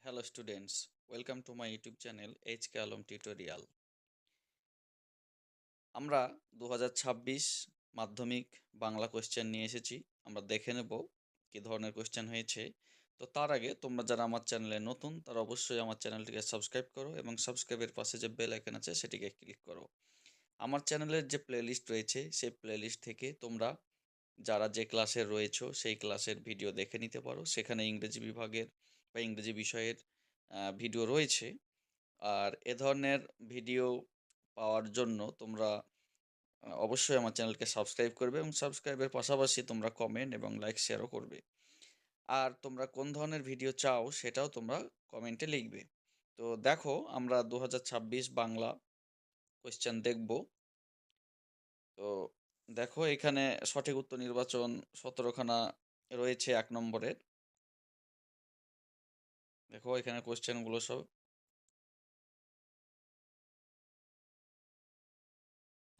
Hello students, welcome to my YouTube channel HK Alom Tutorial. আমরা 2026 মাধ্যমিক Bangla question নিয়ে এসেছি। আমরা দেখে নেব কি ধরনের কোশ্চেন হয়েছে। তো তার আগে তোমরা যারা আমার চ্যানেলে নতুন তারা অবশ্যই আমার চ্যানেলটিকে সাবস্ক্রাইব করো এবং সাবস্ক্রাইবের পাশে যে বেল আইকন আছে সেটিকে ক্লিক করো। আমার চ্যানেলের যে প্লেলিস্ট রয়েছে সেই প্লেলিস্ট থেকে তোমরা যারা যে ক্লাসে রয়েছো সেই ক্লাসের ভিডিও দেখে নিতে পারো। সেখানে ইংরেজি বিভাগের বা ইংরেজি বিষয়ের ভিডিও রয়েছে। আর এ ধরনের ভিডিও পাওয়ার জন্য তোমরা অবশ্যই আমার চ্যানেলকে সাবস্ক্রাইব করবে এবং সাবস্ক্রাইবের পাশাপাশি তোমরা কমেন্ট এবং লাইক শেয়ারও করবে। আর তোমরা কোন ধরনের ভিডিও চাও সেটাও তোমরা কমেন্টে লিখবে। তো দেখো আমরা 2026 বাংলা কোয়েশ্চেন দেখব। তো দেখো এখানে সঠিক উত্তর নির্বাচন 17খানা রয়েছে 1 নম্বরের। দেখো এখানে কোয়েশ্চেনগুলো সব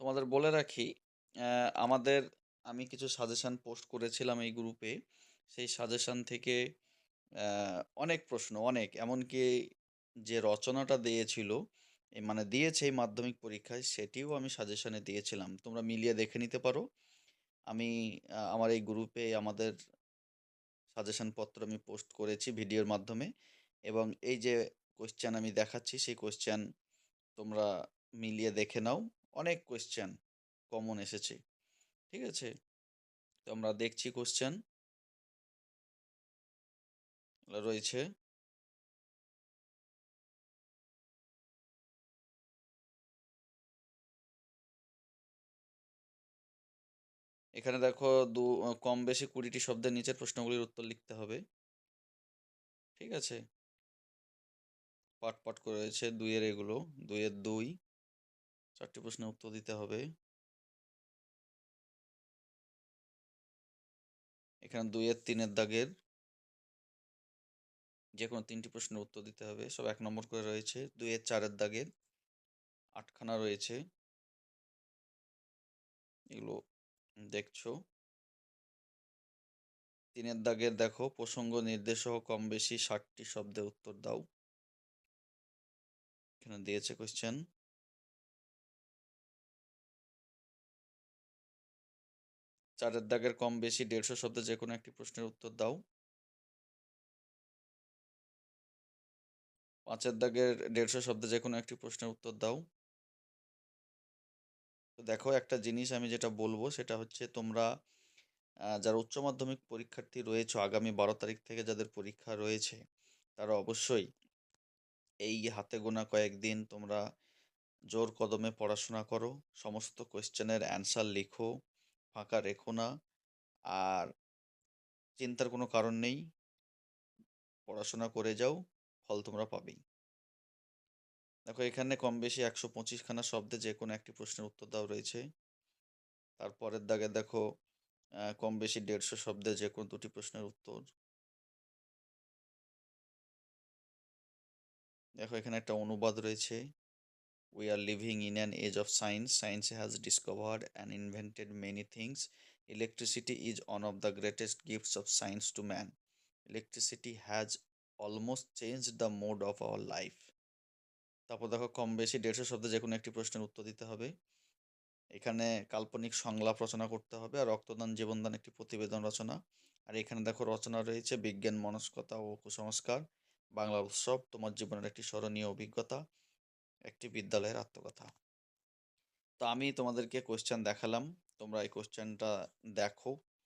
তোমাদের বলে রাখি। আমাদের আমি কিছু সাজেশান পোস্ট করেছিলাম এই গ্রুপে। সেই সাজেশান থেকে অনেক প্রশ্ন, অনেক এমনকি যে রচনাটা দিয়েছিল মানে দিয়েছে এই মাধ্যমিক পরীক্ষায় সেটিও আমি সাজেশানে দিয়েছিলাম। তোমরা মিলিয়ে দেখে নিতে পারো। আমি আমার এই গ্রুপে আমাদের সাজেশান পত্র আমি পোস্ট করেছি ভিডিওর মাধ্যমে এবং এই যে কোয়েশ্চেন আমি দেখাচ্ছি সেই কোয়েশ্চেন তোমরা মিলিয়ে দেখে নাও। অনেক কোয়েশ্চেন কমন এসেছে। ঠিক আছে? তো আমরা দেখছি কোশ্চেন রয়েছে। এখানে দেখো কম বেশি 20টি শব্দের নিচের প্রশ্নগুলির উত্তর লিখতে হবে। ঠিক আছে? পাট পাট করে রয়েছে 2 এর এগুলো 2 এর 2 4টি প্রশ্নের উত্তর দিতে হবে। এখানে 2 এর 3 এর দাগের যে কোনো 3টি প্রশ্নের উত্তর দিতে হবে। সব 1 নম্বর করে রয়েছে। 2 এর 4 এর দাগের 8 খানা রয়েছে। এগুলো দেখছো। 3 এর দাগের দেখো প্রসঙ্গ নির্দেশ সহ কম বেশি 60টি শব্দে উত্তর দাও। এখানে দিয়েছে কোশ্চেন। 4 এর দাগের কম বেশি 150 শব্দে যে কোনো একটি প্রশ্নের উত্তর দাও। 5 এর দাগের 150 শব্দে যে কোনো একটি প্রশ্নের উত্তর দাও। তো দেখো একটা জিনিস আমি যেটা বলবো সেটা হচ্ছে তোমরা যারা উচ্চ মাধ্যমিক পরীক্ষার্থী রয়েছে আগামী 12 তারিখ থেকে যাদের পরীক্ষা রয়েছে তারা অবশ্যই এই হাতে গোনা কয়েকদিন তোমরা জোর কদমে পড়াশোনা করো। সমস্ত কোয়েশ্চেনের অ্যান্সার লিখো, ফাঁকা রেখো না। আর চিন্তার কোনো কারণ নেই। পড়াশোনা করে যাও, ফল তোমরা পাবেই। দেখো এখানে কম বেশি 125 খানা শব্দে যে কোনো একটি প্রশ্নের উত্তর দেওয়া রয়েছে। তারপরের দাগে দেখো কম বেশি 150 শব্দে যে কোনো 2টি প্রশ্নের উত্তর। দেখো এখানে একটা অনুবাদ রয়েছে। We are living in an age of science. Science has discovered and invented many things. Electricity is one of the greatest gifts of science to man. Electricity has almost changed the mode of our life. তারপর দেখো কম বেশি 150 শব্দে যে কোনো একটি প্রশ্নের উত্তর দিতে হবে। এখানে কাল্পনিক সংলাপ রচনা করতে হবে আর রক্তদান জীবনদান একটি প্রতিবেদন রচনা। আর এখানে দেখো রচনা রয়েছে বিজ্ঞান মনস্কতা ও কুসংস্কার, বাংলা উৎসব, তোমার জীবনের একটি স্মরণীয় অভিজ্ঞতা, একটি বিদ্যালয়ের আত্মকথা। তো আমি তোমাদেরকে কোশ্চেন দেখালাম, তোমরা এই কোশ্চেনটা দেখো